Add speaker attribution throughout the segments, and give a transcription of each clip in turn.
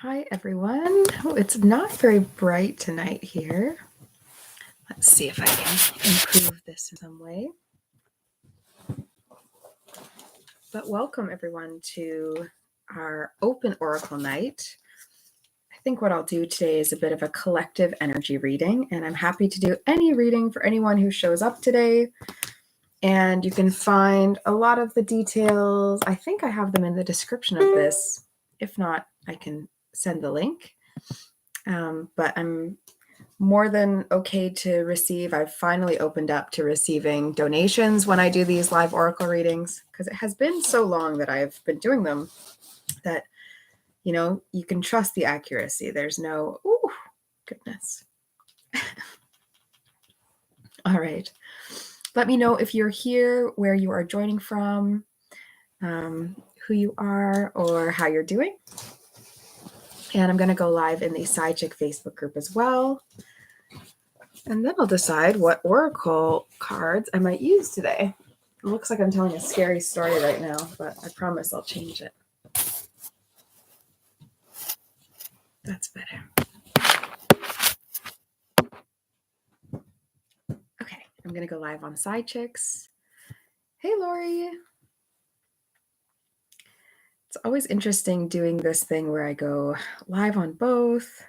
Speaker 1: Hi, everyone. Oh, it's not very bright tonight here. Let's see if I can improve this in some way. But welcome, everyone, to our open oracle night. I think what I'll do today is a bit of a collective energy reading, and I'm happy to do any reading for anyone who shows up today. And you can find a lot of the details. I think I have them in the description of this. If not, I can send the link. But I'm more than okay to receive. I've finally opened up to receiving donations when I do these live oracle readings, because it has been so long that I've been doing them that, you know, you can trust the accuracy. There's no, ooh, goodness. All right. Let me know if you're here, where you are joining from, who you are, or how you're doing. And I'm going to go live in the Psychick Facebook group as well. And then I'll decide what oracle cards I might use today. It looks like I'm telling a scary story right now, but I promise I'll change it. That's better. Okay, I'm going to go live on Psychicks. Hey, Lori. It's always interesting doing this thing where I go live on both.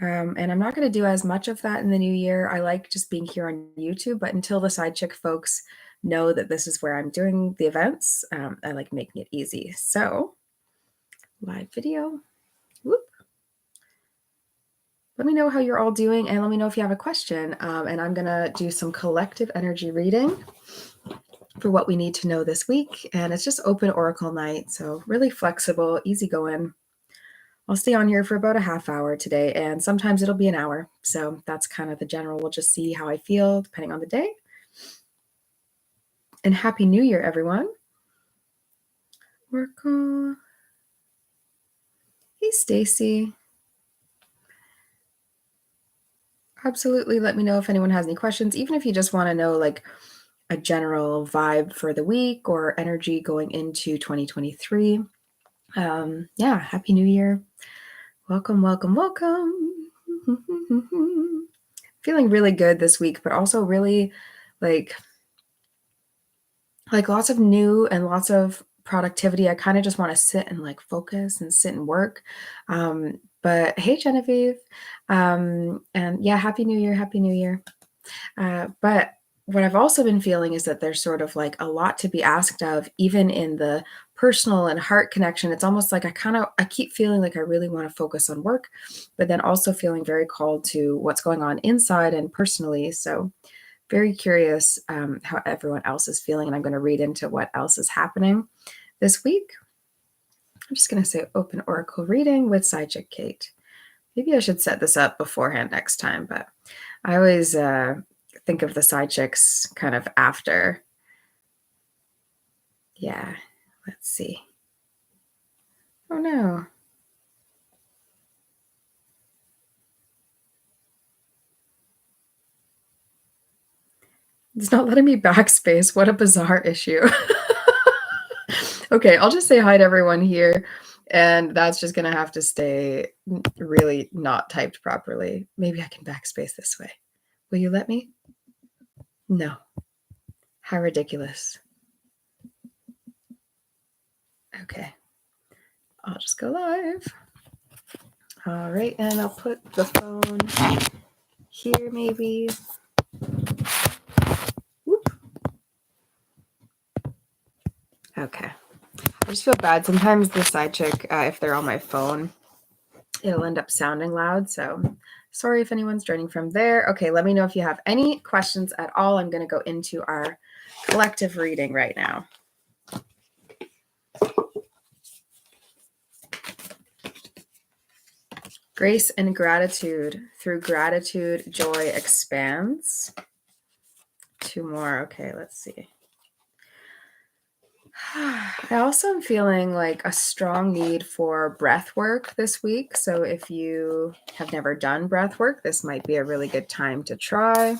Speaker 1: And I'm not going to do as much of that in the new year. I like just being here on YouTube, but until the Psychick folks know that this is where I'm doing the events, I like making it easy. So, live video. Whoop. Let me know how you're all doing, and let me know if you have a question. And I'm going to do some collective energy reading for what we need to know this week. And it's just open oracle night, so really flexible, easy going. I'll stay on here for about a half hour today, and sometimes it'll be an hour. So that's kind of the general. We'll just see how I feel depending on the day. And Happy New Year, everyone. Oracle. Hey, Stacy. Absolutely. Let me know if anyone has any questions, even if you just want to know like a general vibe for the week or energy going into 2023. Yeah, Happy New Year. Welcome, welcome, welcome. Feeling really good this week, but also really like lots of new and lots of productivity. I kind of just want to sit and like focus and sit and work. But hey, Genevieve. And yeah, Happy New Year, Happy New Year. But what I've also been feeling is that there's sort of like a lot to be asked of, even in the personal and heart connection. It's almost like I keep feeling like I really want to focus on work, but then also feeling very called to what's going on inside and personally. So very curious how everyone else is feeling. And I'm going to read into what else is happening this week. I'm just going to say open oracle reading with Psychick Kate. Maybe I should set this up beforehand next time, but I always think of the Psychicks kind of after. Yeah, let's see. Oh no. It's not letting me backspace. What a bizarre issue. Okay, I'll just say hi to everyone here, and that's just going to have to stay really not typed properly. Maybe I can backspace this way. Will you let me? No. How ridiculous. Okay. I'll just go live. All right, and I'll put the phone here maybe. Whoop. Okay. I just feel bad. Sometimes the Psychick, if they're on my phone, it'll end up sounding loud. So sorry if anyone's joining from there. Okay, let me know if you have any questions at all. I'm going to go into our collective reading right now. Grace and gratitude. Through gratitude, joy expands. Two more. Okay, let's see. I also am feeling like a strong need for breath work this week. So if you have never done breath work, this might be a really good time to try.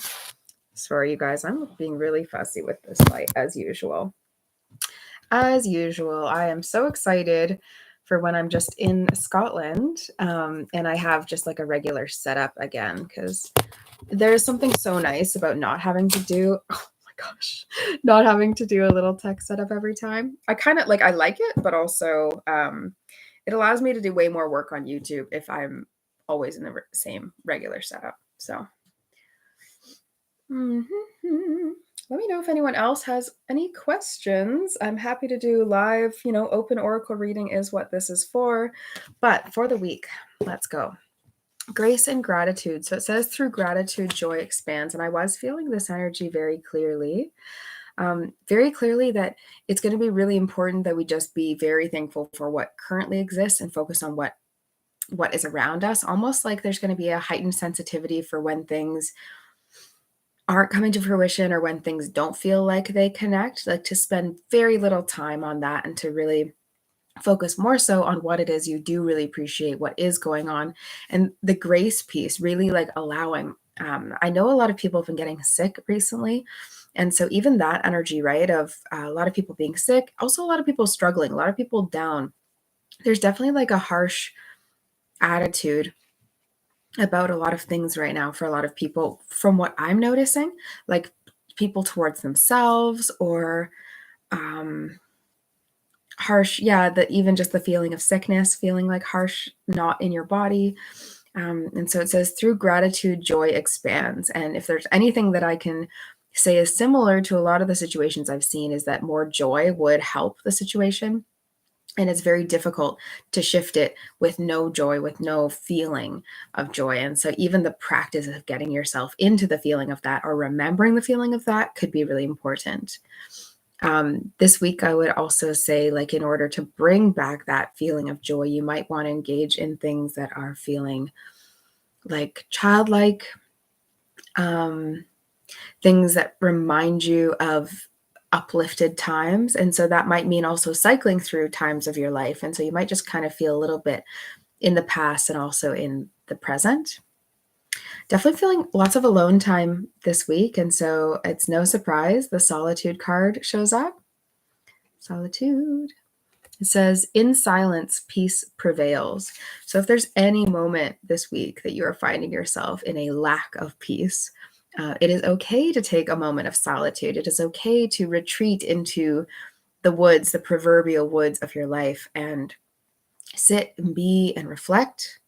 Speaker 1: Sorry, you guys, I'm being really fussy with this light as usual. As usual, I am so excited for when I'm just in Scotland, and I have just like a regular setup again, because there's something so nice about not having to do, oh my gosh, not having to do a little tech setup every time. I kind of like, I like it, but also it allows me to do way more work on YouTube if I'm always in the same regular setup. So let me know if anyone else has any questions. I'm happy to do live, open oracle reading is what this is for. But for the week, let's go. Grace and gratitude. So it says through gratitude, joy expands. And I was feeling this energy very clearly that it's going to be really important that we just be very thankful for what currently exists and focus on what is around us. Almost like there's going to be a heightened sensitivity for when things aren't coming to fruition or when things don't feel like they connect, like to spend very little time on that and to really focus more so on what it is you do really appreciate, what is going on. And the grace piece, really like allowing. I know a lot of people have been getting sick recently. And so even that energy, right, of a lot of people being sick, also a lot of people struggling, a lot of people down. There's definitely like a harsh attitude about a lot of things right now for a lot of people, from what I'm noticing, like people towards themselves or harsh, that even just the feeling of sickness, feeling like harsh, not in your body. And so it says through gratitude, joy expands. And if there's anything that I can say is similar to a lot of the situations I've seen, is that more joy would help the situation. And it's very difficult to shift it with no joy, with no feeling of joy. And so even the practice of getting yourself into the feeling of that or remembering the feeling of that could be really important. This week, I would also say, like, in order to bring back that feeling of joy, you might want to engage in things that are feeling like childlike, things that remind you of uplifted times. And so that might mean also cycling through times of your life. And so you might just kind of feel a little bit in the past and also in the present. Definitely feeling lots of alone time this week. And so it's no surprise the solitude card shows up. Solitude. It says, in silence, peace prevails. So if there's any moment this week that you are finding yourself in a lack of peace, it is okay to take a moment of solitude. It is okay to retreat into the woods, the proverbial woods of your life, and sit and be and reflect.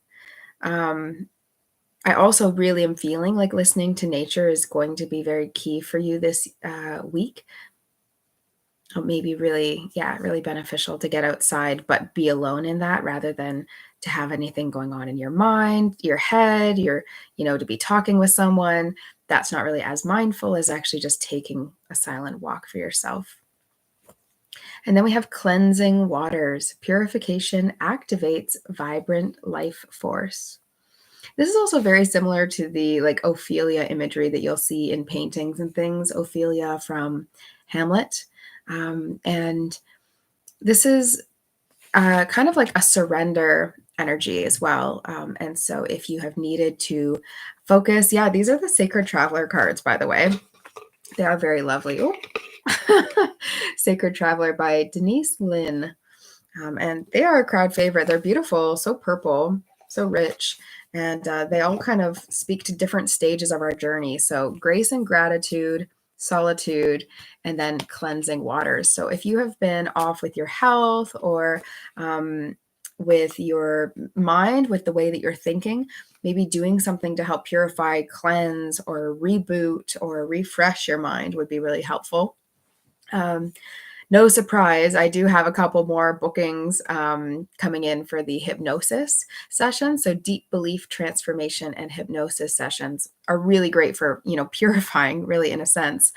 Speaker 1: I also really am feeling like listening to nature is going to be very key for you this week. Maybe really beneficial to get outside, but be alone in that rather than to have anything going on in your mind, your head, to be talking with someone. That's not really as mindful as actually just taking a silent walk for yourself. And then we have cleansing waters. Purification activates vibrant life force. This is also very similar to the like Ophelia imagery that you'll see in paintings and things. Ophelia from Hamlet. And this is kind of like a surrender energy as well. And so if you have needed to focus, these are the Sacred Traveler cards, by the way. They are very lovely. Sacred Traveler by Denise Lynn. And they are a crowd favorite. They're beautiful, so purple, so rich. And they all kind of speak to different stages of our journey. So grace and gratitude, solitude, and then cleansing waters. So if you have been off with your health or with your mind, with the way that you're thinking, maybe doing something to help purify, cleanse, or reboot or refresh your mind would be really helpful. No surprise, I do have a couple more bookings coming in for the hypnosis session. So deep belief transformation and hypnosis sessions are really great for, purifying, really, in a sense,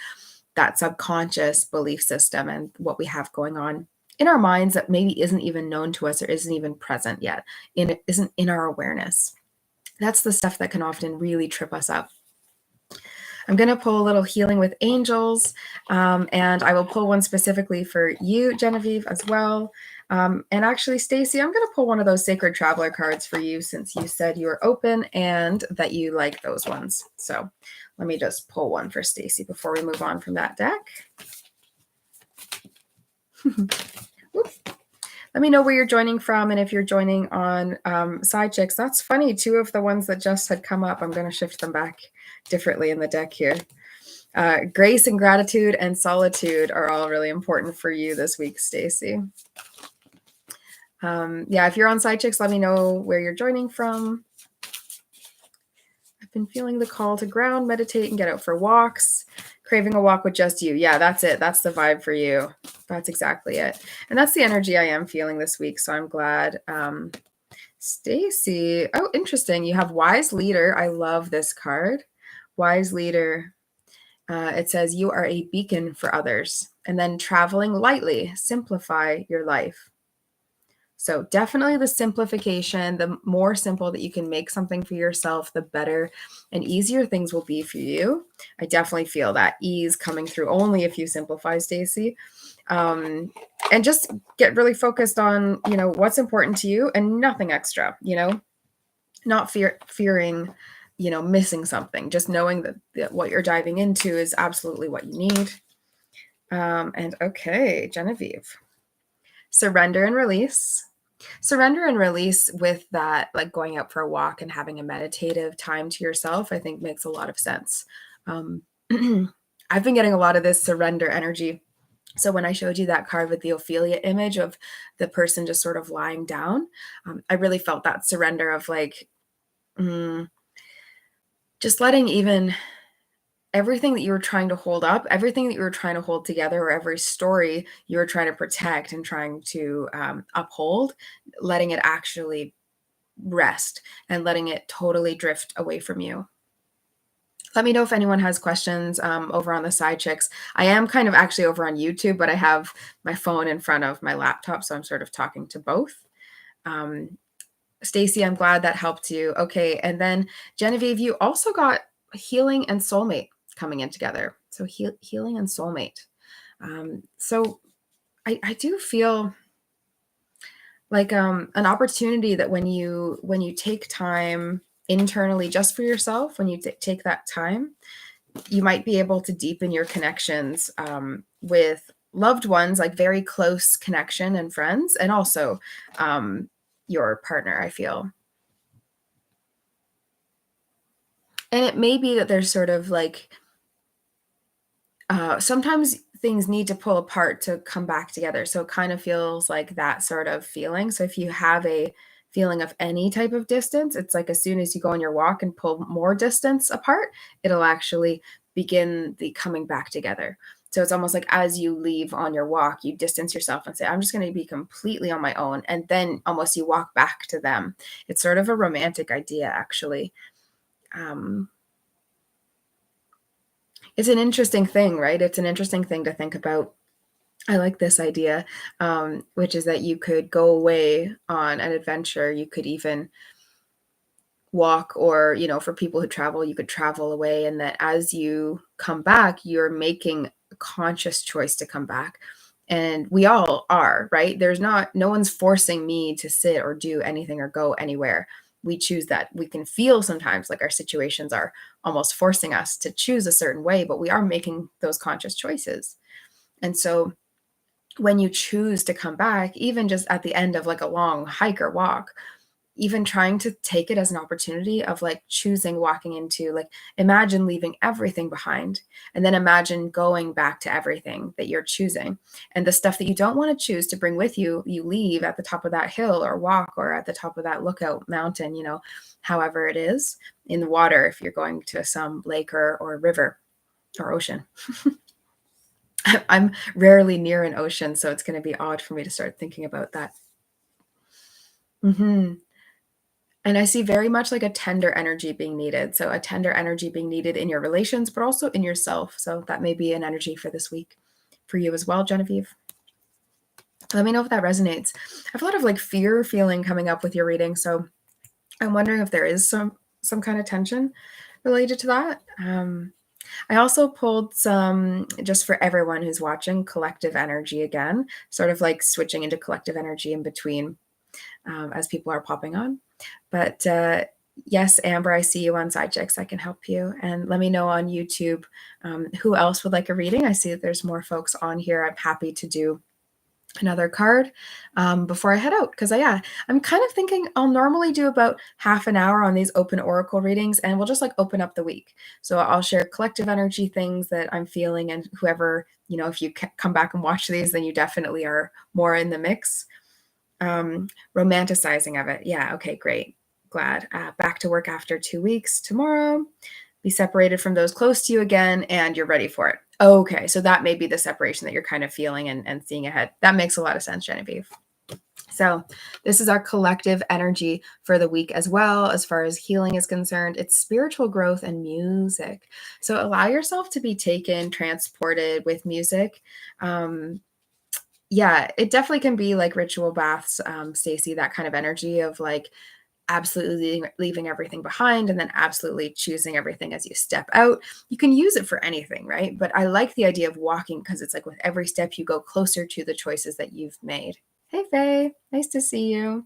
Speaker 1: that subconscious belief system and what we have going on in our minds that maybe isn't even known to us or isn't even present yet, isn't in our awareness. That's the stuff that can often really trip us up. I'm going to pull a little healing with angels, and I will pull one specifically for you, Genevieve, as well. And actually, Stacy, I'm going to pull one of those Sacred Traveler cards for you since you said you were open and that you like those ones. So let me just pull one for Stacy before we move on from that deck. Let me know where you're joining from, and if you're joining on Psychick. That's funny. 2 of the ones that just had come up, I'm going to shift them back differently in the deck here. Grace and gratitude and solitude are all really important for you this week, Stacy. Yeah, if you're on Psychick, let me know where you're joining from. I've been feeling the call to ground, meditate, and get out for walks. Craving a walk with just you. Yeah, that's it. That's the vibe for you. That's exactly it. And that's the energy I am feeling this week. So I'm glad. Stacy. Oh, interesting. You have Wise Leader. I love this card. Wise Leader. It says you are a beacon for others. And then traveling lightly. Simplify your life. So definitely the simplification, the more simple that you can make something for yourself, the better and easier things will be for you. I definitely feel that ease coming through only if you simplify, Stacy. And just get really focused on, what's important to you and nothing extra, not fearing, missing something, just knowing that what you're diving into is absolutely what you need. And okay, Genevieve, surrender and release. Surrender and release with that, like going out for a walk and having a meditative time to yourself, I think makes a lot of sense. I've been getting a lot of this surrender energy. So when I showed you that card with the Ophelia image of the person just sort of lying down, I really felt that surrender of like, just letting even everything that you were trying to hold up, everything that you were trying to hold together, or every story you were trying to protect and trying to uphold, letting it actually rest and letting it totally drift away from you. Let me know if anyone has questions over on the Psychicks. I am kind of actually over on YouTube, but I have my phone in front of my laptop, so I'm sort of talking to both. Stacy, I'm glad that helped you. Okay, and then Genevieve, you also got healing and soulmate coming in together. So healing and soulmate. So I do feel like an opportunity that when you take time internally just for yourself, when you take that time, you might be able to deepen your connections with loved ones, like very close connection and friends, and also your partner, I feel. And it may be that there's sort of like sometimes things need to pull apart to come back together. So it kind of feels like that sort of feeling. So if you have a feeling of any type of distance, it's like as soon as you go on your walk and pull more distance apart, it'll actually begin the coming back together. So it's almost like as you leave on your walk, you distance yourself and say, I'm just going to be completely on my own. And then almost you walk back to them. It's sort of a romantic idea, actually. It's an interesting thing, right? It's an interesting thing to think about. I like this idea, which is that you could go away on an adventure. You could even walk, or, for people who travel, you could travel away. And that as you come back, you're making a conscious choice to come back. And we all are, right? No one's forcing me to sit or do anything or go anywhere. We choose that. We can feel sometimes like our situations are almost forcing us to choose a certain way, but we are making those conscious choices. And so when you choose to come back, even just at the end of like a long hike or walk, even trying to take it as an opportunity of like choosing walking into, like, imagine leaving everything behind, and then imagine going back to everything that you're choosing, and the stuff that you don't want to choose to bring with you, you leave at the top of that hill or walk, or at the top of that lookout mountain, however it is, in the water, if you're going to some lake or river or ocean. I'm rarely near an ocean, so it's going to be odd for me to start thinking about that. And I see very much like a tender energy being needed. So a tender energy being needed in your relations, but also in yourself. So that may be an energy for this week for you as well, Genevieve. Let me know if that resonates. I have a lot of like fear feeling coming up with your reading. So I'm wondering if there is some kind of tension related to that. I also pulled some, just for everyone who's watching, collective energy again, sort of like switching into collective energy in between as people are popping on. But yes, Amber, I see you on Psychick. I can help you. And let me know on YouTube who else would like a reading. I see that there's more folks on here. I'm happy to do another card before I head out. Because I'm kind of thinking I'll normally do about half an hour on these open oracle readings, and we'll just like open up the week. So I'll share collective energy things that I'm feeling, and whoever, if you come back and watch these, then you definitely are more in the mix. Romanticizing of it. Yeah. Okay, great. Glad. Back to work after 2 weeks tomorrow. Be separated from those close to you again, and you're ready for it. Okay, so that may be the separation that you're kind of feeling and seeing ahead. That makes a lot of sense, Genevieve. So this is our collective energy for the week as well, as far as healing is concerned. It's spiritual growth and music. So allow yourself to be taken, transported with music. It definitely can be like ritual baths, Stacey, that kind of energy of like absolutely leaving everything behind and then absolutely choosing everything as you step out. You can use it for anything, right? But I like the idea of walking because it's like with every step you go closer to the choices that you've made. Hey, Faye, nice to see you.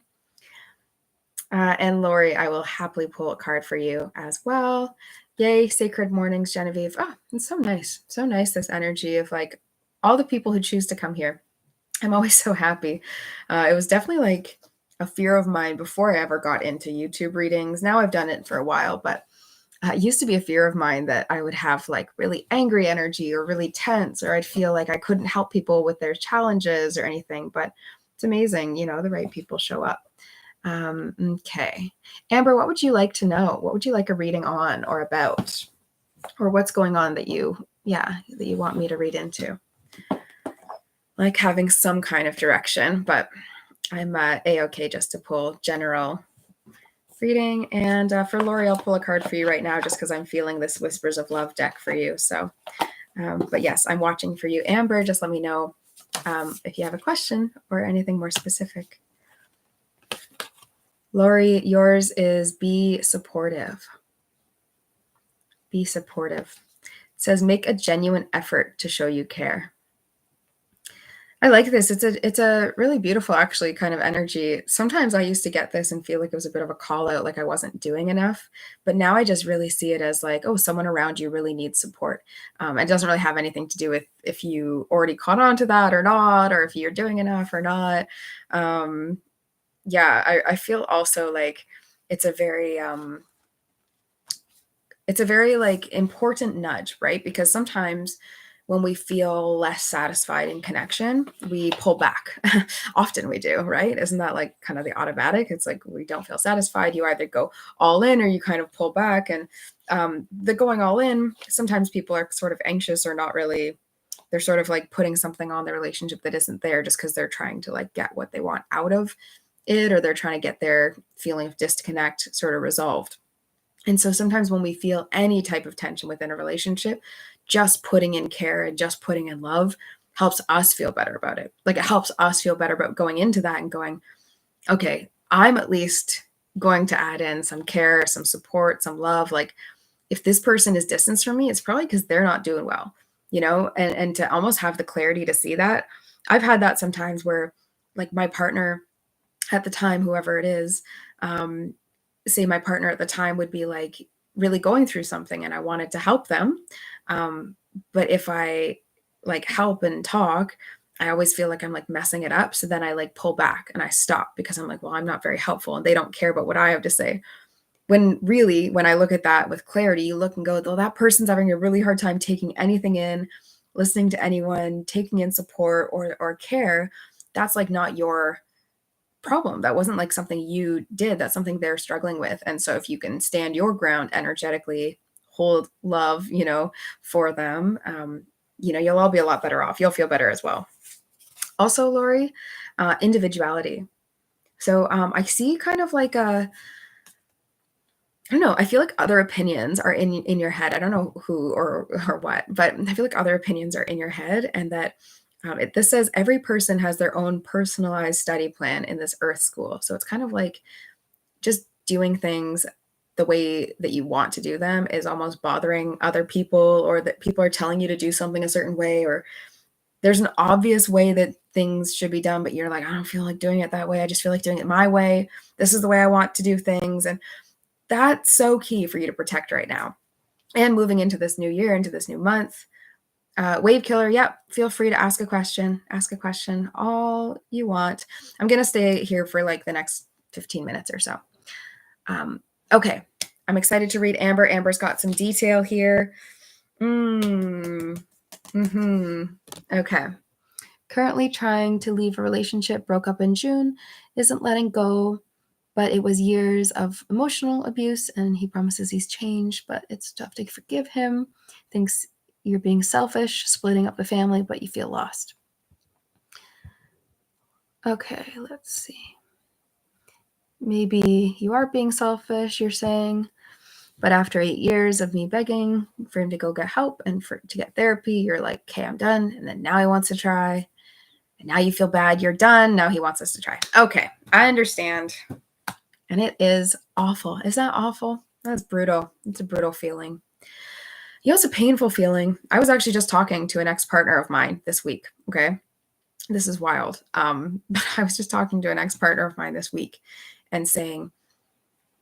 Speaker 1: And Lori, I will happily pull a card for you as well. Yay, sacred mornings, Genevieve. Oh, it's so nice. So nice, this energy of like all the people who choose to come here. I'm always so happy. It was definitely like a fear of mine before I ever got into YouTube readings. Now I've done it for a while, but it used to be a fear of mine that I would have like really angry energy or really tense, or I'd feel like I couldn't help people with their challenges or anything. But it's amazing, the right people show up. Okay. Amber, what would you like to know? What would you like a reading on or about? Or what's going on that you want me to read into? Like having some kind of direction, but I'm a-okay just to pull general reading. And for Lori, I'll pull a card for you right now just because I'm feeling this Whispers of Love deck for you. So, but yes, I'm watching for you. Amber, just let me know if you have a question or anything more specific. Lori, yours is be supportive. Be supportive. It says, make a genuine effort to show you care. I like this. It's a really beautiful, actually, kind of energy. Sometimes I used to get this and feel like it was a bit of a call out, like I wasn't doing enough. But now I just really see it as like, oh, someone around you really needs support. It doesn't really have anything to do with if you already caught on to that or not, or if you're doing enough or not. I feel also like it's a very like important nudge, right? Because sometimes when we feel less satisfied in connection, we pull back. Often we do, right? Isn't that like kind of the automatic? It's like we don't feel satisfied. You either go all in or you kind of pull back. And the going all in, sometimes people are sort of anxious or not really, they're sort of like putting something on the relationship that isn't there just because they're trying to like get what they want out of it, or they're trying to get their feeling of disconnect sort of resolved. And so sometimes when we feel any type of tension within a relationship, just putting in care and just putting in love helps us feel better about it. Like it helps us feel better about going into that and going, okay, I'm at least going to add in some care, some support, some love. Like if this person is distanced from me, it's probably because they're not doing well, and to almost have the clarity to see that. I've had that sometimes where like my partner at the time, whoever it is, say my partner at the time would be like really going through something and I wanted to help them. But if I like help and talk, I always feel like I'm like messing it up. So then I like pull back and I stop because I'm like, well, I'm not very helpful and they don't care about what I have to say. When really, when I look at that with clarity, you look and go, well, that person's having a really hard time taking anything in, listening to anyone, taking in support or care. That's like not your problem. That wasn't like something you did. That's something they're struggling with. And so if you can stand your ground energetically, hold love, for them, you'll all be a lot better off. You'll feel better as well. Also, Lori, individuality. So I see kind of like I don't know. I feel like other opinions are in your head. I don't know who or what, but I feel like other opinions are in your head, and that this says every person has their own personalized study plan in this Earth school. So it's kind of like just doing things the way that you want to do them is almost bothering other people, or that people are telling you to do something a certain way, or there's an obvious way that things should be done, but you're like, I don't feel like doing it that way. I just feel like doing it my way. This is the way I want to do things. And that's so key for you to protect right now. And moving into this new year, into this new month, Wave killer, yep. Feel free to ask a question. Ask a question all you want. I'm going to stay here for like the next 15 minutes or so. Okay. I'm excited to read Amber. Amber's got some detail here. Okay. Currently trying to leave a relationship, broke up in June, isn't letting go, but it was years of emotional abuse, and he promises he's changed, but it's tough to forgive him. Thinks you're being selfish, splitting up the family, but you feel lost. Okay, let's see. Maybe you are being selfish, you're saying, but after 8 years of me begging for him to go get help and to get therapy, you're like, okay, I'm done. And then now he wants to try. And now you feel bad, you're done. Now he wants us to try. Okay, I understand. And it is awful. Is that awful? That's brutal. It's a brutal feeling. You know, it's a painful feeling. I was actually just talking to an ex-partner of mine this week. Okay. This is wild. But I was just talking to an ex-partner of mine this week and saying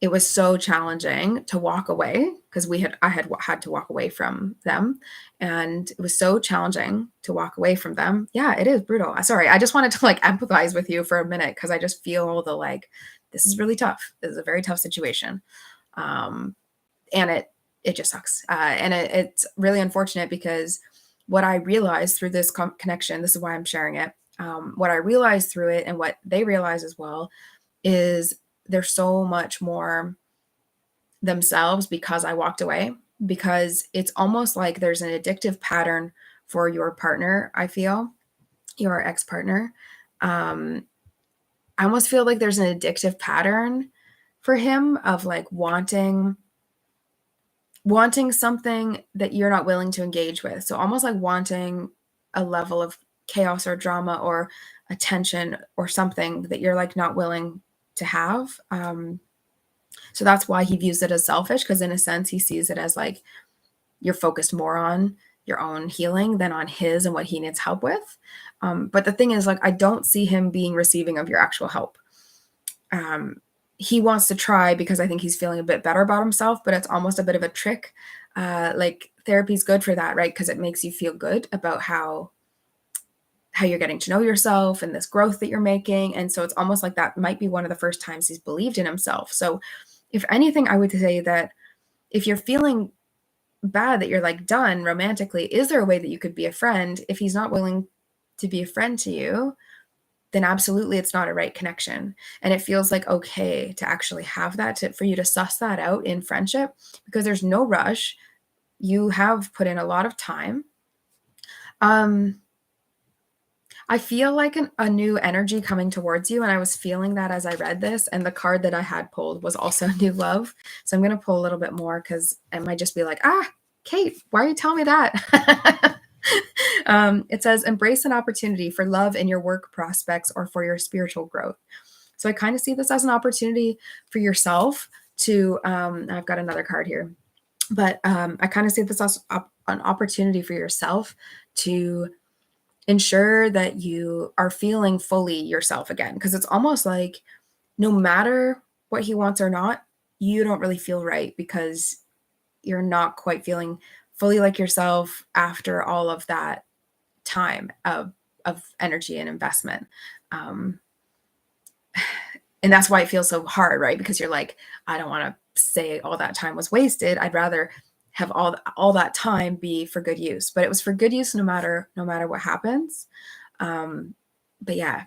Speaker 1: it was so challenging to walk away because I had to walk away from them. And it was so challenging to walk away from them. Yeah, it is brutal. Sorry. I just wanted to like empathize with you for a minute because I just feel the like, this is really tough. This is a very tough situation. And it just sucks. And it's really unfortunate because what I realized through this connection, this is why I'm sharing it. What I realized through it and what they realize as well is they're so much more themselves because I walked away, because it's almost like there's an addictive pattern for your partner. I feel your ex-partner. I almost feel like there's an addictive pattern for him of like wanting something that you're not willing to engage with. So almost like wanting a level of chaos or drama or attention or something that you're like not willing to have. So that's why he views it as selfish, because in a sense he sees it as like you're focused more on your own healing than on his and what he needs help with. But the thing is, like, I don't see him being receiving of your actual help. He wants to try because I think he's feeling a bit better about himself, but it's almost a bit of a trick. Like therapy is good for that, right? Because it makes you feel good about how you're getting to know yourself and this growth that you're making. And so it's almost like that might be one of the first times he's believed in himself. So if anything, I would say that if you're feeling bad that you're like done romantically, is there a way that you could be a friend? If he's not willing to be a friend to you, then absolutely it's not a right connection. And it feels like okay to actually have that, for you to suss that out in friendship, because there's no rush. You have put in a lot of time. I feel like a new energy coming towards you. And I was feeling that as I read this. And the card that I had pulled was also new love. So I'm going to pull a little bit more because it might just be like, Kate, why are you telling me that? It says, embrace an opportunity for love in your work prospects or for your spiritual growth. So I kind of see this as an opportunity for yourself to, I've got another card here, but I kind of see this as an opportunity for yourself to ensure that you are feeling fully yourself again. Because it's almost like no matter what he wants or not, you don't really feel right because you're not quite feeling fully like yourself after all of that time of energy and investment. And that's why it feels so hard, right? Because you're like, I don't want to say all that time was wasted. I'd rather have all that time be for good use, but it was for good use no matter what happens. But yeah,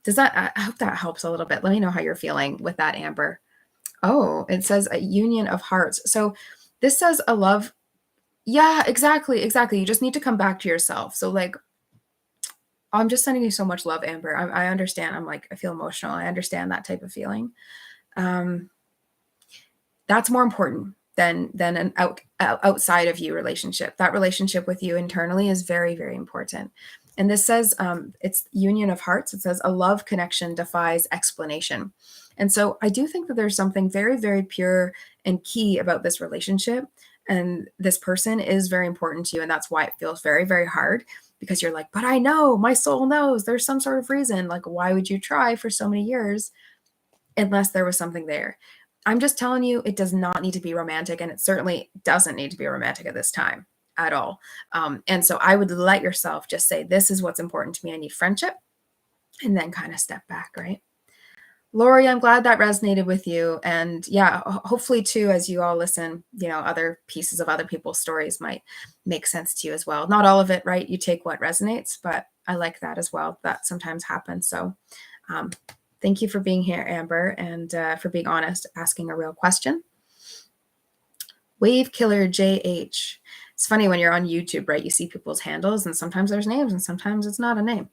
Speaker 1: I hope that helps a little bit. Let me know how you're feeling with that, Amber. Oh, it says a union of hearts. So this says a love. Yeah, exactly. You just need to come back to yourself. So like, I'm just sending you so much love, Amber. I understand. I feel emotional. I understand that type of feeling. That's more important than an outside of you relationship. That relationship with you internally is very, very important. And this says, it's union of hearts. It says a love connection defies explanation. And so I do think that there's something very, very pure and key about this relationship. And this person is very important to you. And that's why it feels very, very hard, because you're like, but I know, my soul knows there's some sort of reason. Like, why would you try for so many years unless there was something there? I'm just telling you, it does not need to be romantic, and it certainly doesn't need to be romantic at this time. at all. And so I would let yourself just say, this is what's important to me. I need friendship. And then kind of step back, right? Lori, I'm glad that resonated with you. And yeah, hopefully too, as you all listen, other pieces of other people's stories might make sense to you as well. Not all of it, right? You take what resonates, but I like that as well. That sometimes happens. So thank you for being here, Amber, and for being honest, asking a real question. Wave Killer JH. It's funny when you're on YouTube, right? You see people's handles and sometimes there's names and sometimes it's not a name.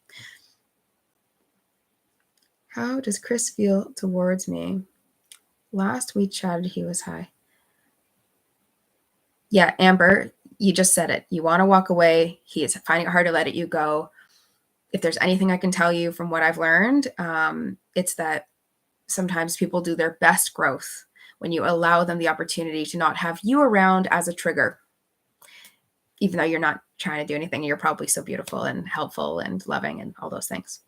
Speaker 1: How does Chris feel towards me? Last we chatted, he was high. Yeah, Amber, you just said it. You want to walk away. He is finding it hard to let you go. If there's anything I can tell you from what I've learned, it's that sometimes people do their best growth when you allow them the opportunity to not have you around as a trigger. Even though you're not trying to do anything, you're probably so beautiful and helpful and loving and all those things.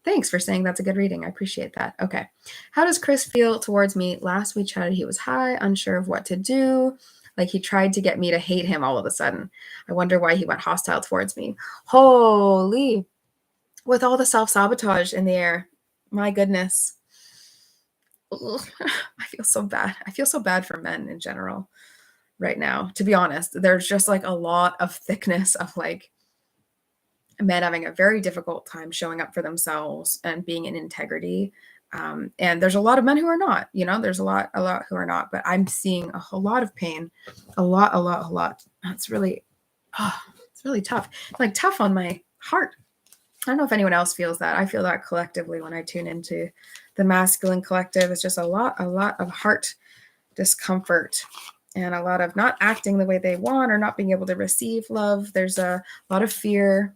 Speaker 1: Thanks for saying that's a good reading. I appreciate that. Okay. How does Chris feel towards me? Last we chatted, he was high, unsure of what to do. Like he tried to get me to hate him all of a sudden. I wonder why he went hostile towards me. Holy, with all the self-sabotage in the air. My goodness. Ugh, I feel so bad. I feel so bad for men in general right now. To be honest, there's just like a lot of thickness of like men having a very difficult time showing up for themselves and being in integrity. And there's a lot of men who are not, there's a lot who are not, but I'm seeing a whole lot of pain, a lot. It's really tough. It's like tough on my heart. I don't know if anyone else feels that. I feel that collectively when I tune into the masculine collective. It's just a lot of heart discomfort and a lot of not acting the way they want or not being able to receive love. There's a lot of fear.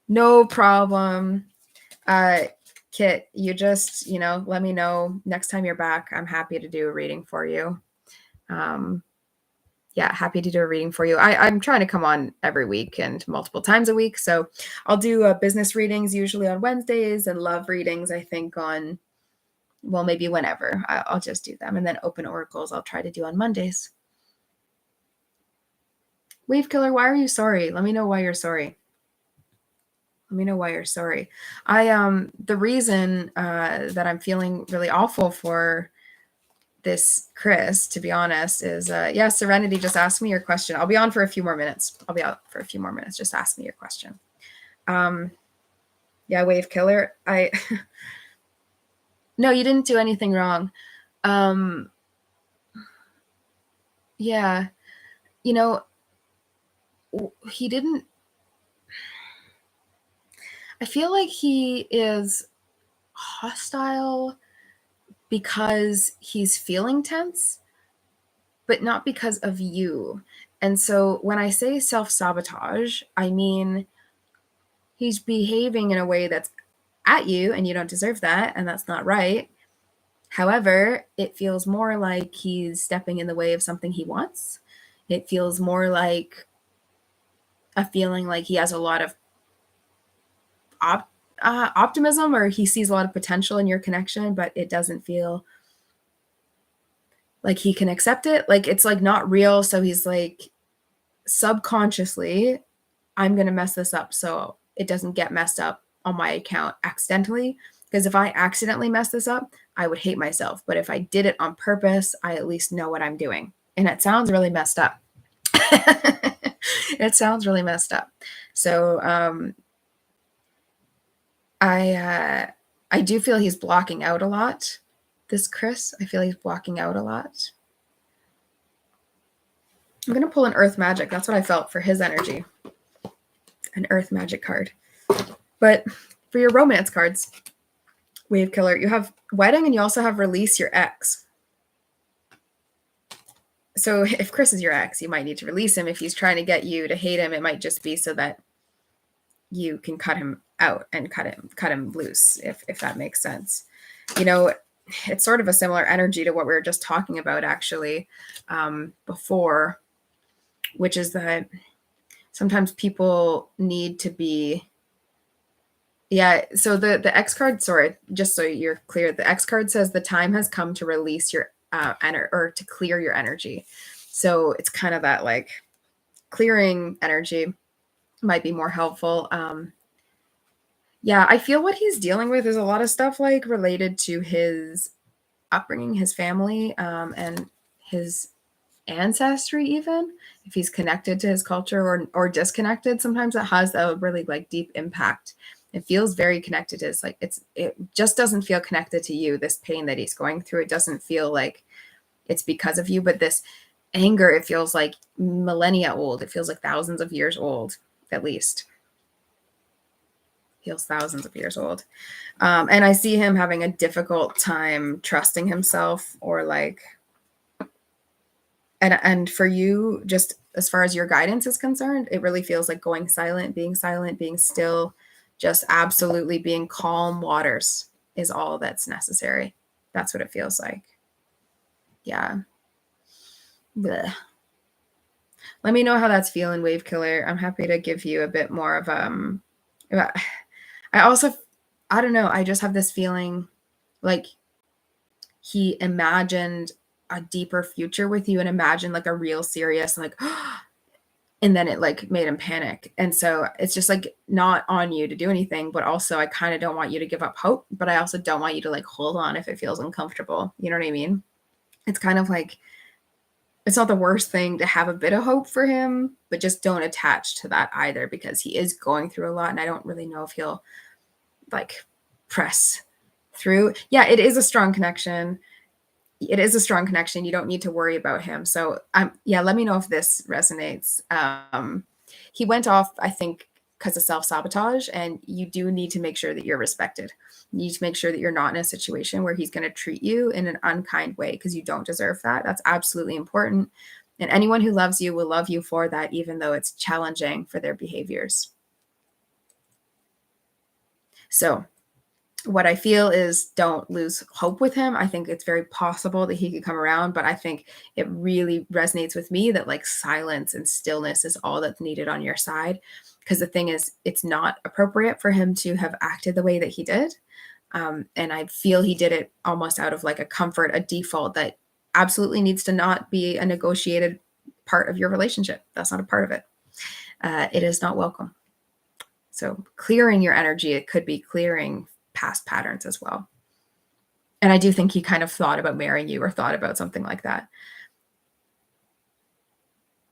Speaker 1: No problem. Kit, you just, let me know next time you're back. I'm happy to do a reading for you. Happy to do a reading for you. I'm trying to come on every week and multiple times a week. So I'll do business readings usually on Wednesdays and love readings, I think on, well, maybe whenever. I'll just do them. And then open oracles I'll try to do on Mondays. Wave Killer, why are you sorry? Let me know why you're sorry. The reason that I'm feeling really awful for this Chris, to be honest, is Serenity, just ask me your question. I'll be on for a few more minutes. I'll be out for a few more minutes. Just ask me your question. Wave Killer, no, you didn't do anything wrong. He didn't. I feel like he is hostile because he's feeling tense, but not because of you. And so when I say self-sabotage, I mean he's behaving in a way that's at you and you don't deserve that, and that's not right. However, it feels more like he's stepping in the way of something he wants. It feels more like a feeling like he has a lot of optimism, or he sees a lot of potential in your connection, but it doesn't feel like he can accept it. Like it's like not real. So he's like subconsciously, I'm going to mess this up so it doesn't get messed up on my account accidentally. Because if I accidentally mess this up, I would hate myself. But if I did it on purpose, I at least know what I'm doing. And it sounds really messed up. It sounds really messed up. So I do feel he's blocking out a lot. This Chris, I feel he's blocking out a lot. I'm going to pull an Earth Magic. That's what I felt for his energy. An Earth Magic card. But for your romance cards, Wave Killer, you have Wedding and you also have Release Your Ex. So if Chris is your ex, you might need to release him. If he's trying to get you to hate him, it might just be so that you can cut him out and cut him loose, if that makes sense. It's sort of a similar energy to what we were just talking about actually before, which is that sometimes people need to be Yeah, so the X card, sorry, just so you're clear, the X card says the time has come to release your or to clear your energy. So it's kind of that like clearing energy might be more helpful. Yeah, I feel what he's dealing with is a lot of stuff like related to his upbringing, his family, and his ancestry, even if he's connected to his culture or disconnected. Sometimes it has a really like deep impact. It feels very connected to his, like it just doesn't feel connected to you. This pain that he's going through, it doesn't feel like it's because of you, but this anger, it feels like millennia old. It feels like thousands of years old, at least. Feels thousands of years old. And I see him having a difficult time trusting himself, or like, and for you, just as far as your guidance is concerned, it really feels like going silent, being still, just absolutely being calm waters is all that's necessary. That's what it feels like. Yeah. Blech. Let me know how that's feeling, Wave Killer. I'm happy to give you a bit more of I also, I don't know, I just have this feeling like he imagined a deeper future with you and imagined like a real serious like and then it like made him panic. And so it's just like not on you to do anything, but also I kind of don't want you to give up hope, but I also don't want you to like hold on if it feels uncomfortable. You know what I mean? It's kind of like it's not the worst thing to have a bit of hope for him, but just don't attach to that either, because he is going through a lot and I don't really know if he'll like press through. Yeah, it is a strong connection. It is a strong connection. You don't need to worry about him. So yeah, let me know if this resonates. He went off, I think, because of self-sabotage, and you do need to make sure that you're respected. You need to make sure that you're not in a situation where he's going to treat you in an unkind way, because you don't deserve that. That's absolutely important. And anyone who loves you will love you for that, even though it's challenging for their behaviors. So what I feel is don't lose hope with him. I think it's very possible that he could come around, but I think it really resonates with me that like silence and stillness is all that's needed on your side. Because the thing is, it's not appropriate for him to have acted the way that he did. And I feel he did it almost out of like a comfort, a default that absolutely needs to not be a negotiated part of your relationship. That's not a part of it. It is not welcome. So clearing your energy, it could be clearing past patterns as well. And I do think he kind of thought about marrying you or thought about something like that.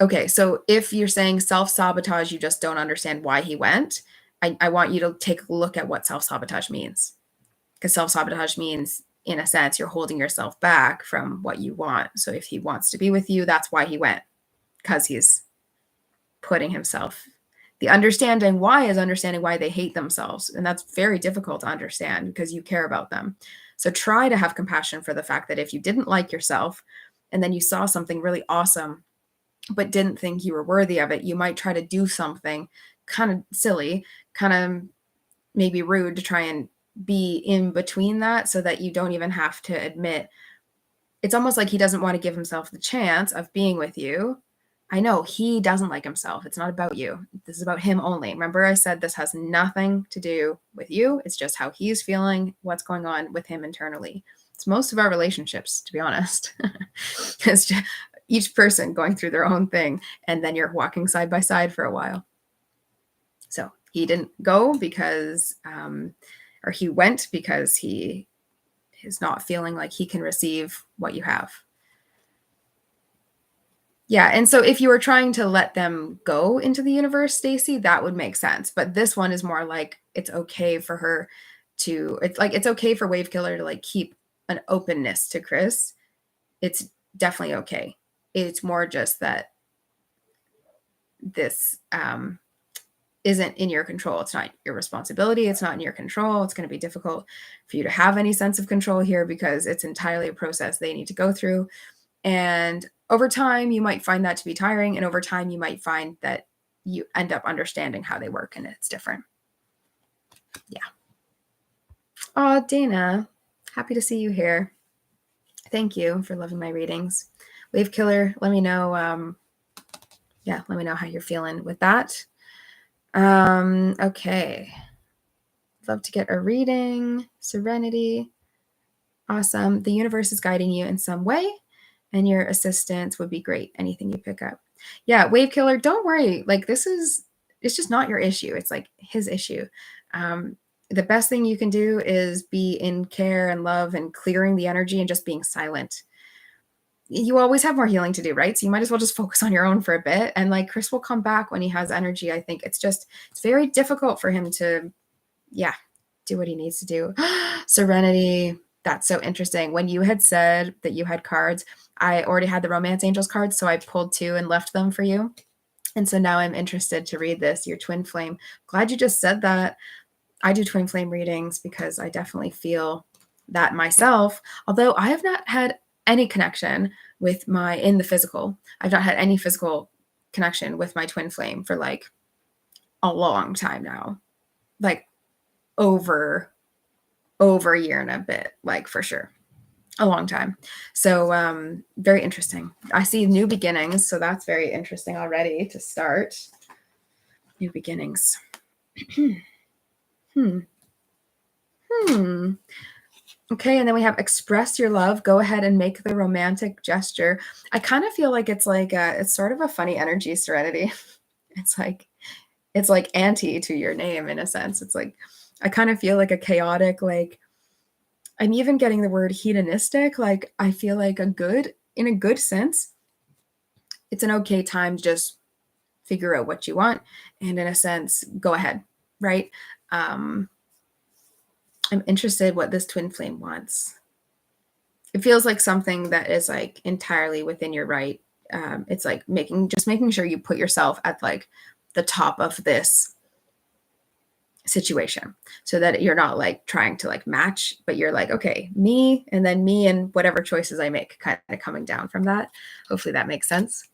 Speaker 1: Okay, so if you're saying self-sabotage, you just don't understand why he went, I want you to take a look at what self-sabotage means. Because self-sabotage means, in a sense, you're holding yourself back from what you want. So if he wants to be with you, that's why he went, because he's putting himself. The understanding why is understanding why they hate themselves. And that's very difficult to understand because you care about them. So try to have compassion for the fact that if you didn't like yourself and then you saw something really awesome, but didn't think you were worthy of it, you might try to do something kind of silly, kind of maybe rude to try and be in between that so that you don't even have to admit. It's almost like he doesn't want to give himself the chance of being with you. I know he doesn't like himself. It's not about you. This is about him only. Remember, I said this has nothing to do with you. It's just how he's feeling, what's going on with him internally. It's most of our relationships, to be honest. It's just each person going through their own thing, and then you're walking side by side for a while. So he didn't go because, or he went because he is not feeling like he can receive what you have. Yeah, and so if you were trying to let them go into the universe, Stacy, that would make sense. But this one is more like it's okay for her to, it's like it's okay for Wave Killer to like keep an openness to Chris. It's definitely okay. It's more just that this isn't in your control. It's not your responsibility. It's not in your control. It's going to be difficult for you to have any sense of control here because it's entirely a process they need to go through. And over time, you might find that to be tiring. And over time, you might find that you end up understanding how they work and it's different. Yeah. Oh, Dana, happy to see you here. Thank you for loving my readings. Wave Killer, let me know. Let me know how you're feeling with that. Okay. love to get a reading. Serenity. Awesome. The universe is guiding you in some way, and your assistance would be great. Anything you pick up. Yeah, Wave Killer, don't worry. Like, it's just not your issue. It's like his issue. The best thing you can do is be in care and love and clearing the energy and just being silent. You always have more healing to do, right? So you might as well just focus on your own for a bit. And like Chris will come back when he has energy. I think it's very difficult for him to, do what he needs to do. Serenity. That's so interesting. When you had said that you had cards, I already had the Romance Angels cards. So I pulled 2 and left them for you. And so now I'm interested to read this, your twin flame. Glad you just said that. I do twin flame readings because I definitely feel that myself, although I have not had any connection with in the physical. I've not had any physical connection with my twin flame for like a long time now, like over a year and a bit, like for sure, a long time. So very interesting. I see new beginnings, so that's very interesting already to start. New beginnings. Okay, and then we have express your love. Go ahead and make the romantic gesture. I kind of feel like it's like it's sort of a funny energy, Serenity. It's like anti to your name in a sense. It's like I kind of feel like a chaotic, like I'm even getting the word hedonistic. Like I feel like in a good sense, it's an okay time to just figure out what you want, and in a sense, go ahead, right? I'm interested what this twin flame wants. It feels like something that is like entirely within your right. It's like making sure you put yourself at like the top of this situation so that you're not like trying to like match, but you're like, okay, me and whatever choices I make, kind of coming down from that. Hopefully that makes sense.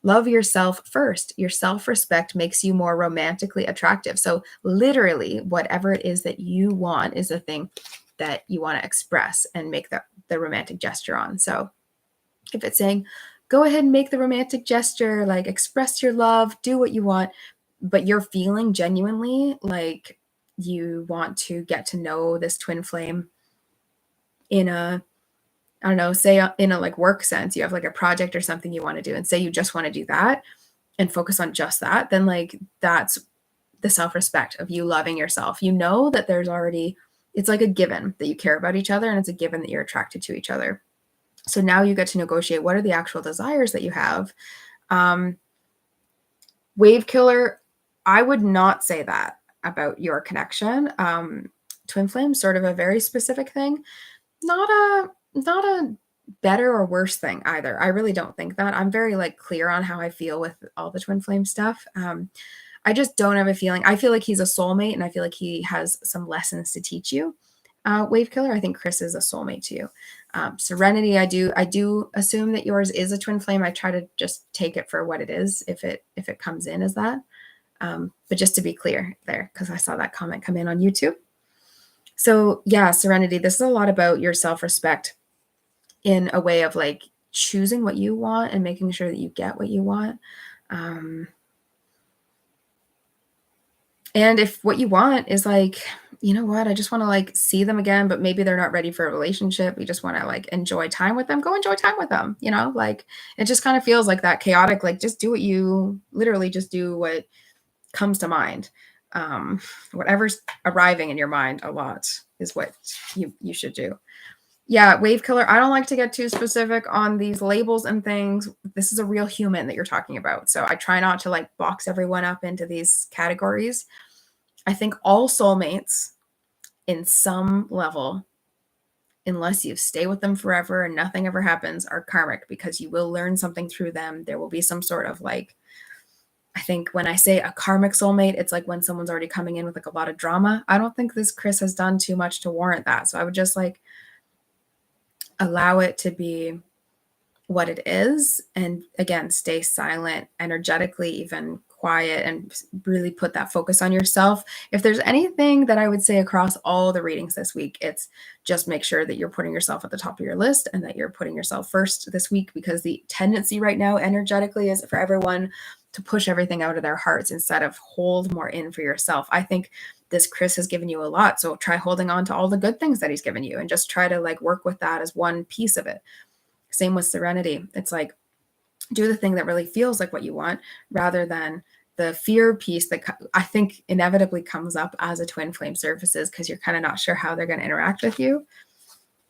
Speaker 1: Love yourself first. Your self-respect makes you more romantically attractive. So literally whatever it is that you want is the thing that you want to express and make the romantic gesture on. So if it's saying, go ahead and make the romantic gesture, like express your love, do what you want, but you're feeling genuinely like you want to get to know this twin flame in a, I don't know, say in a like work sense, you have like a project or something you want to do, and say you just want to do that and focus on just that, then like that's the self-respect of you loving yourself. You know that there's already, it's like a given that you care about each other, and it's a given that you're attracted to each other. So now you get to negotiate what are the actual desires that you have. Wave Killer, I would not say that about your connection. Twin flame, sort of a very specific thing. Not a better or worse thing either. I really don't think that. I'm very like clear on how I feel with all the twin flame stuff. I just don't have a feeling. I feel like he's a soulmate, and I feel like he has some lessons to teach you. Wave Killer, I think Chris is a soulmate to you. Serenity, I do assume that yours is a twin flame. I try to just take it for what it is if it comes in as that. But just to be clear there, because I saw that comment come in on YouTube. So yeah, Serenity, this is a lot about your self-respect in a way of like choosing what you want and making sure that you get what you want. And if what you want is like, you know what, I just want to like see them again, but maybe they're not ready for a relationship. You just want to like enjoy time with them, go enjoy time with them. You know, like it just kind of feels like that chaotic, like just do what comes to mind. Whatever's arriving in your mind a lot is what you should do. Yeah, Wave Killer, I don't like to get too specific on these labels and things. This is a real human that you're talking about. So I try not to like box everyone up into these categories. I think all soulmates in some level, unless you stay with them forever and nothing ever happens, are karmic, because you will learn something through them. There will be some sort of like, I think when I say a karmic soulmate, it's like when someone's already coming in with like a lot of drama. I don't think this Chris has done too much to warrant that. So I would just like allow it to be what it is. And again, stay silent, energetically, even quiet, and really put that focus on yourself. If there's anything that I would say across all the readings this week, it's just make sure that you're putting yourself at the top of your list and that you're putting yourself first this week, because the tendency right now energetically is for everyone to push everything out of their hearts instead of hold more in for yourself. I think this Chris has given you a lot. So try holding on to all the good things that he's given you and just try to like work with that as one piece of it. Same with serenity. It's like, do the thing that really feels like what you want rather than the fear piece that I think inevitably comes up as a twin flame surfaces because you're kind of not sure how they're going to interact with you.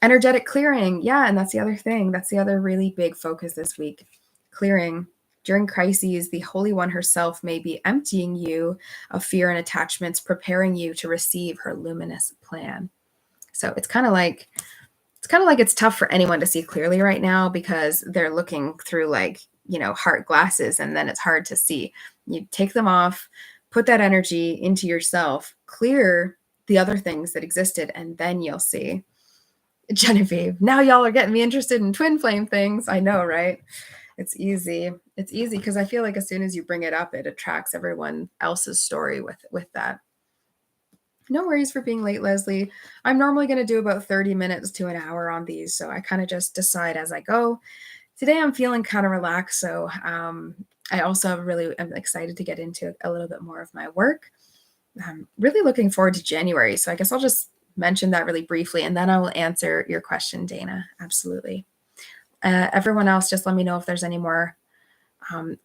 Speaker 1: Energetic clearing. Yeah. And that's the other thing. That's the other really big focus this week. Clearing. During crises, the Holy One herself may be emptying you of fear and attachments, preparing you to receive her luminous plan. So it's kind of like it's tough for anyone to see clearly right now because they're looking through like, heart glasses, and then it's hard to see. You take them off, put that energy into yourself, clear the other things that existed, and then you'll see. Genevieve, now y'all are getting me interested in twin flame things. I know, right? It's easy. It's easy because I feel like as soon as you bring it up, it attracts everyone else's story with that. No worries for being late, Leslie. I'm normally going to do about 30 minutes to an hour on these, so I kind of just decide as I go. Today I'm feeling kind of relaxed, so I also really am excited to get into a little bit more of my work. I'm really looking forward to January, so I guess I'll just mention that really briefly, and then I will answer your question, Dana. Absolutely. Everyone else, just let me know if there's any more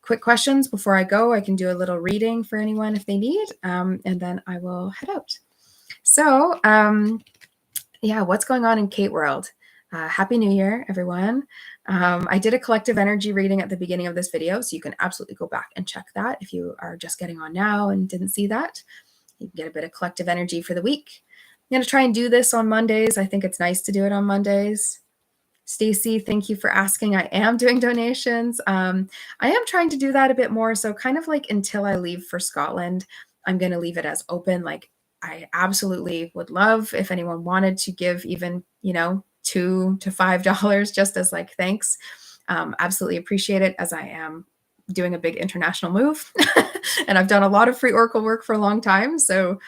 Speaker 1: quick questions before I go. I can do a little reading for anyone if they need, and then I will head out. So, yeah, what's going on in Kate world? Happy New Year, everyone. I did a collective energy reading at the beginning of this video, so you can absolutely go back and check that if you are just getting on now and didn't see that. You can get a bit of collective energy for the week. I'm going to try and do this on Mondays. I think it's nice to do it on Mondays. Stacy, thank you for asking. I am doing donations. I am trying to do that a bit more. So kind of like until I leave for Scotland, I'm going to leave it as open. Like I absolutely would love if anyone wanted to give even, $2 to $5 just as like thanks. Absolutely appreciate it as I am doing a big international move and I've done a lot of free Oracle work for a long time. So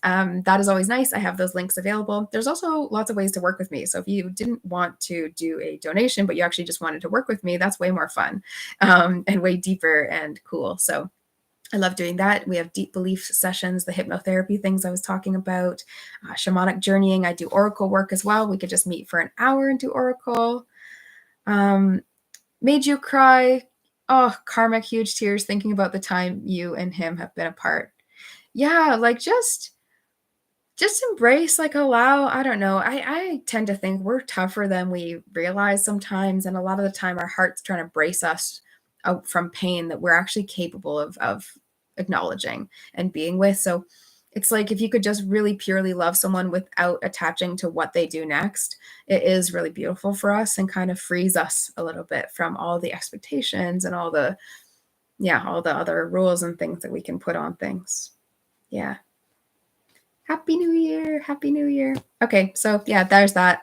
Speaker 1: that is always nice. I have those links available. There's also lots of ways to work with me. So if you didn't want to do a donation, but you actually just wanted to work with me, that's way more fun and way deeper and cool. So I love doing that. We have deep belief sessions, the hypnotherapy things I was talking about, shamanic journeying. I do Oracle work as well. We could just meet for an hour and do Oracle. Made you cry. Oh, karmic, huge tears thinking about the time you and him have been apart. Yeah, like just embrace, like allow, I don't know. I tend to think we're tougher than we realize sometimes. And a lot of the time our heart's trying to brace us out from pain that we're actually capable of acknowledging and being with. So it's like if you could just really purely love someone without attaching to what they do next, it is really beautiful for us and kind of frees us a little bit from all the expectations and all the other rules and things that we can put on things. Yeah. Happy New Year. Happy New Year. Okay. So yeah, there's that.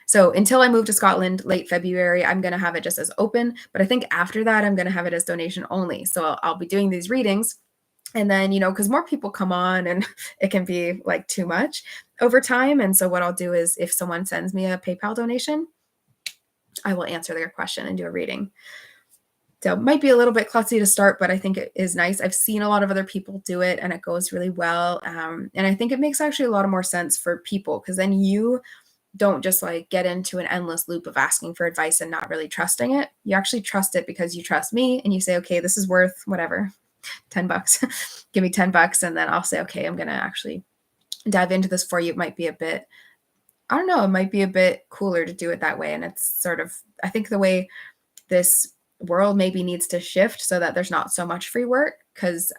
Speaker 1: So until I move to Scotland late February, I'm going to have it just as open, but I think after that, I'm going to have it as donation only. So I'll be doing these readings and then, because more people come on and it can be like too much over time. And so what I'll do is if someone sends me a PayPal donation, I will answer their question and do a reading. So it might be a little bit klutzy to start, but I think it is nice. I've seen a lot of other people do it and it goes really well. And I think it makes actually a lot of more sense for people because then you don't just like get into an endless loop of asking for advice and not really trusting it. You actually trust it because you trust me and you say, okay, this is worth whatever, $10, give me $10. And then I'll say, okay, I'm going to actually dive into this for you. It might be a bit, I don't know, it might be a bit cooler to do it that way. And it's sort of, I think the way this world maybe needs to shift so that there's not so much free work because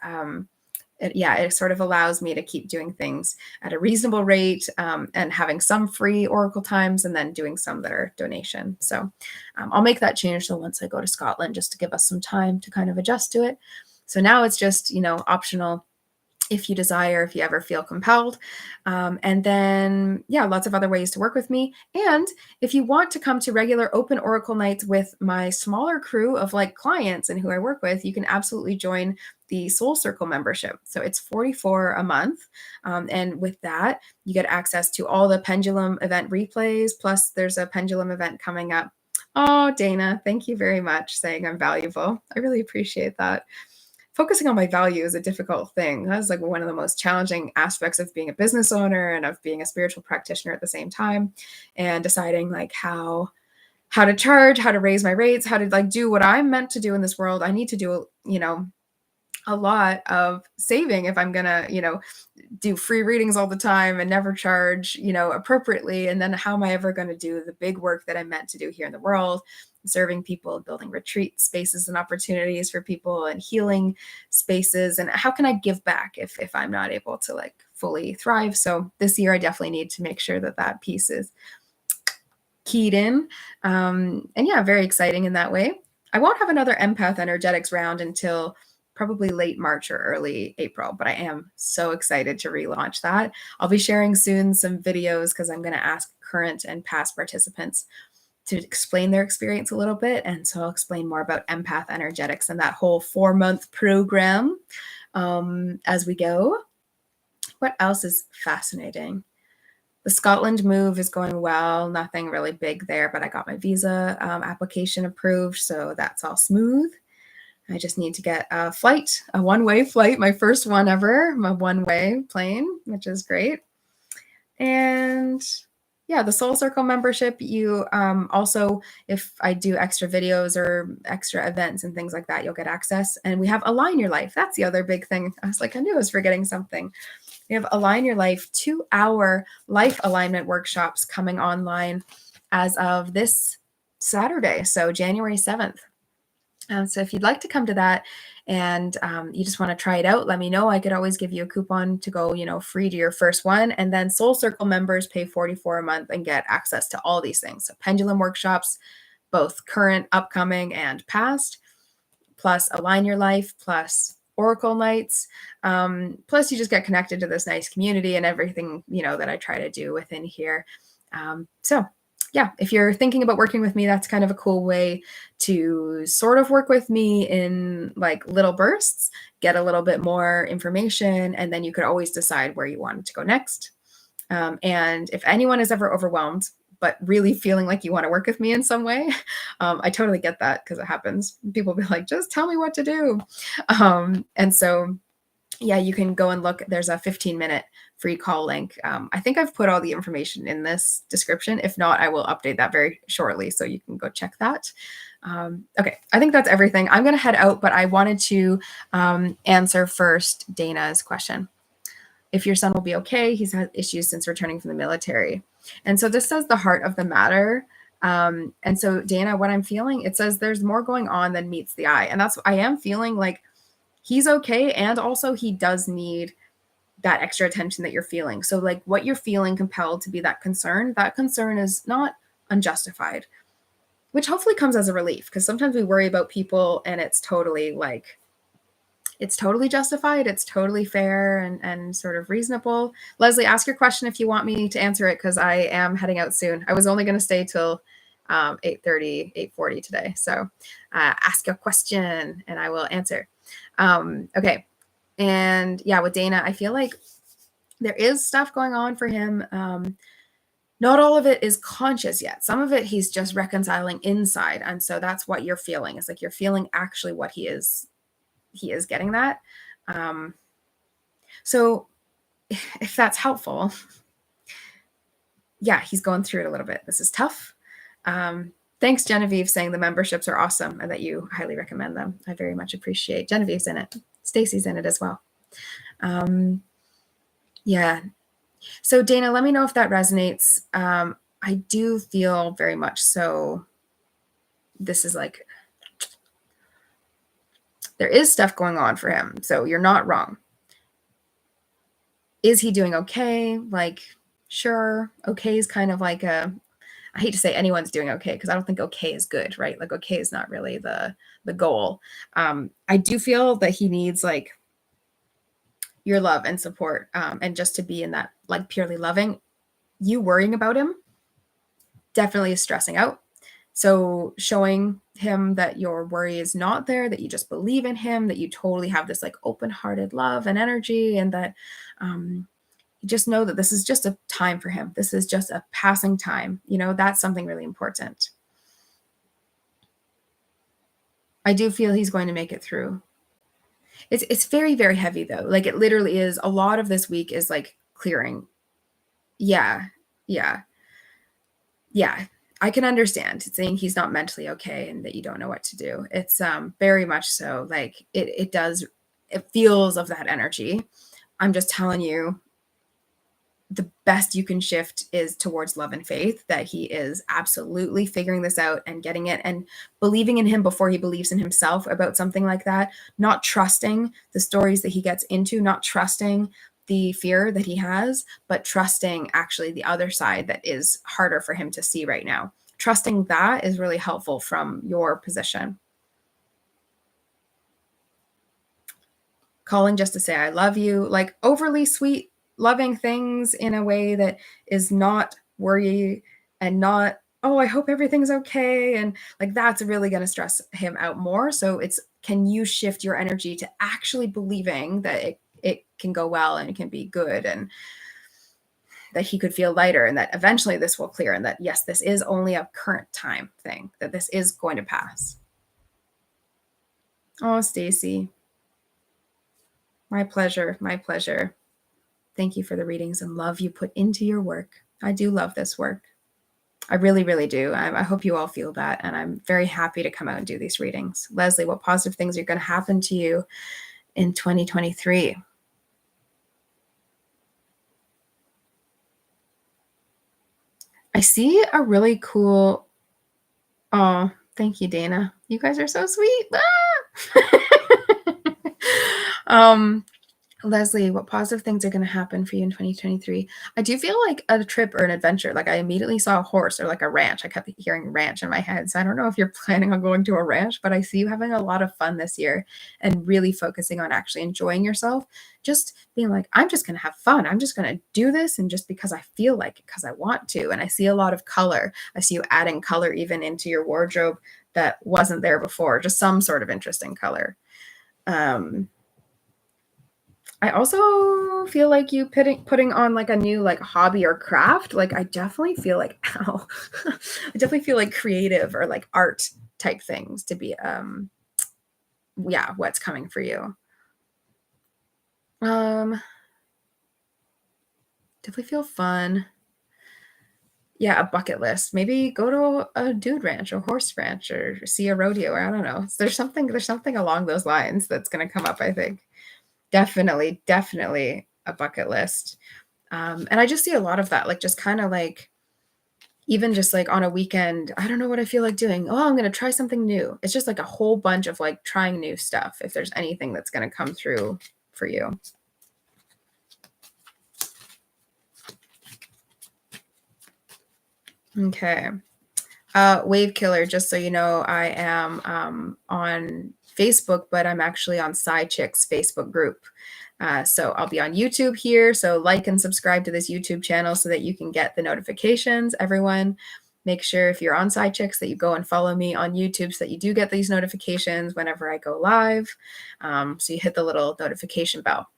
Speaker 1: it sort of allows me to keep doing things at a reasonable rate and having some free Oracle times and then doing some that are donation. So I'll make that change. So once I go to Scotland, just to give us some time to kind of adjust to it. So now it's just, optional if you desire, if you ever feel compelled. And then, lots of other ways to work with me. And if you want to come to regular open Oracle nights with my smaller crew of like clients and who I work with, you can absolutely join the Soul Circle membership. So it's $44 a month. And with that, you get access to all the pendulum event replays. Plus there's a pendulum event coming up. Oh, Dana, thank you very much saying I'm valuable. I really appreciate that. focusing on my value is a difficult thing. That's like one of the most challenging aspects of being a business owner and of being a spiritual practitioner at the same time, and deciding like how to charge, how to raise my rates, how to like do what I'm meant to do in this world. I need to do, a lot of saving if I'm gonna, do free readings all the time and never charge, appropriately. And then how am I ever going to do the big work that I'm meant to do here in the world, serving people, building retreat spaces and opportunities for people and healing spaces? And how can I give back if I'm not able to like fully thrive? So this year I definitely need to make sure that that piece is keyed in. And yeah, very exciting in that way. I won't have another Empath Energetics round until probably late March or early April, but I am so excited to relaunch that. I'll be sharing soon some videos because I'm going to ask current and past participants to explain their experience a little bit. And so I'll explain more about Empath Energetics and that whole 4-month program as we go. What else is fascinating? The Scotland move is going well. Nothing really big there, but I got my visa application approved, so that's all smooth. I just need to get a flight, a one-way flight, my first one ever, my one-way plane, which is great. And yeah, the Soul Circle membership, you also, if I do extra videos or extra events and things like that, you'll get access. And we have Align Your Life. That's the other big thing. I was like, I knew I was forgetting something. We have Align Your Life 2-hour life alignment workshops coming online as of this Saturday, so January 7th. So if you'd like to come to that and you just want to try it out, let me know. I could always give you a coupon to go, free to your first one. And then Soul Circle members pay $44 a month and get access to all these things. So pendulum workshops, both current, upcoming, and past, plus Align Your Life, plus Oracle nights. Plus you just get connected to this nice community and everything, that I try to do within here. So yeah, if you're thinking about working with me, that's kind of a cool way to sort of work with me in like little bursts, get a little bit more information, and then you could always decide where you wanted to go next. And if anyone is ever overwhelmed, but really feeling like you want to work with me in some way, I totally get that because it happens. People be like, just tell me what to do. And so yeah, you can go and look. There's a 15-minute free call link. I think I've put all the information in this description. If not, I will update that very shortly, so you can go check that. Okay, I think that's everything. I'm going to head out, but I wanted to answer first Dana's question. If your son will be okay, he's had issues since returning from the military. And so this says the heart of the matter. And so Dana, what I'm feeling, it says there's more going on than meets the eye. And that's what I am feeling like. He's okay. And also he does need that extra attention that you're feeling. So like what you're feeling compelled to be that concern is not unjustified, which hopefully comes as a relief, because sometimes we worry about people and it's totally justified. It's totally fair and sort of reasonable. Leslie, ask your question if you want me to answer it, because I am heading out soon. I was only going to stay till 8:30, 8:40 today. So ask a question and I will answer. Okay. And yeah, with Dana, I feel like there is stuff going on for him. Not all of it is conscious yet. Some of it he's just reconciling inside. And so that's what you're feeling. It's like you're feeling actually what he is getting that. So if that's helpful, yeah, he's going through it a little bit. This is tough. Thanks, Genevieve, saying the memberships are awesome and that you highly recommend them. I very much appreciate. Genevieve's in it. Stacy's in it as well. Yeah. So Dana, let me know if that resonates. I do feel very much so. This is like, there is stuff going on for him. So you're not wrong. Is he doing okay? Like, sure. Okay is kind of like I hate to say anyone's doing okay, because I don't think okay is good, right? Like okay is not really the goal. I do feel that he needs like your love and support, and just to be in that like purely loving. You worrying about him definitely is stressing out. So showing him that your worry is not there, that you just believe in him, that you totally have this like open-hearted love and energy, and that you just know that this is just a time for him. This is just a passing time. That's something really important. I do feel he's going to make it through. It's very, very heavy though. Like it literally is. A lot of this week is like clearing. Yeah. Yeah. Yeah. I can understand saying he's not mentally okay and that you don't know what to do. It's very much so. Like it feels of that energy. I'm just telling you, the best you can shift is towards love and faith, that he is absolutely figuring this out and getting it and believing in him before he believes in himself about something like that, not trusting the stories that he gets into, not trusting the fear that he has, but trusting actually the other side that is harder for him to see right now. Trusting that is really helpful from your position. Calling just to say I love you, like overly sweet, loving things in a way that is not worry and not, oh, I hope everything's okay. And like that's really going to stress him out more. So it's, can you shift your energy to actually believing that it can go well and it can be good and that he could feel lighter and that eventually this will clear and that, yes, this is only a current time thing, that this is going to pass. Oh, Stacy. My pleasure. My pleasure. Thank you for the readings and love you put into your work. I do love this work. I really, really do. I hope you all feel that. And I'm very happy to come out and do these readings. Leslie, what positive things are going to happen to you in 2023? I see a really cool, oh, thank you, Dana. You guys are so sweet. Ah! Leslie, what positive things are going to happen for you in 2023? I do feel like a trip or an adventure. Like I immediately saw a horse or like a ranch. I kept hearing ranch in my head. So I don't know if you're planning on going to a ranch, but I see you having a lot of fun this year and really focusing on actually enjoying yourself. Just being like, I'm just going to have fun. I'm just going to do this. And just because I feel like it, because I want to. And I see a lot of color. I see you adding color even into your wardrobe that wasn't there before, just some sort of interesting color. I also feel like you putting on like a new like hobby or craft. Like I definitely feel like, ow, I definitely feel like creative or like art type things to be yeah, what's coming for you. Definitely feel fun. Yeah, a bucket list. Maybe go to a dude ranch or horse ranch or see a rodeo, or I don't know. There's something along those lines that's gonna come up, I think. Definitely a bucket list. And I just see a lot of that, like just kind of like even just like on a weekend, I don't know what I feel like doing. Oh, I'm going to try something new. It's just like a whole bunch of like trying new stuff. If there's anything that's going to come through for you. Okay. Wave Killer, just so you know, I am on Facebook, but I'm actually on Psychick's Facebook group. So I'll be on YouTube here. So like and subscribe to this YouTube channel so that you can get the notifications. Everyone, make sure if you're on Psychicks that you go and follow me on YouTube so that you do get these notifications whenever I go live. So you hit the little notification bell.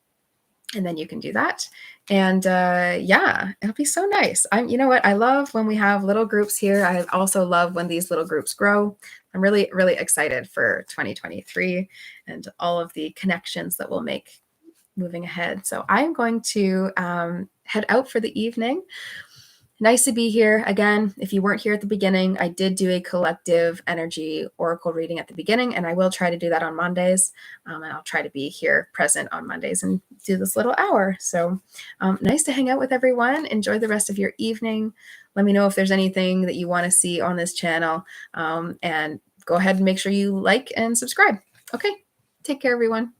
Speaker 1: And then you can do that. And yeah, it'll be so nice. You know what? I love when we have little groups here. I also love when these little groups grow. I'm really, really excited for 2023 and all of the connections that we'll make moving ahead. So I'm going to head out for the evening. Nice to be here. Again, if you weren't here at the beginning, I did do a collective energy oracle reading at the beginning, and I will try to do that on Mondays. And I'll try to be here present on Mondays and do this little hour. So nice to hang out with everyone. Enjoy the rest of your evening. Let me know if there's anything that you want to see on this channel. And go ahead and make sure you like and subscribe. Okay. Take care, everyone.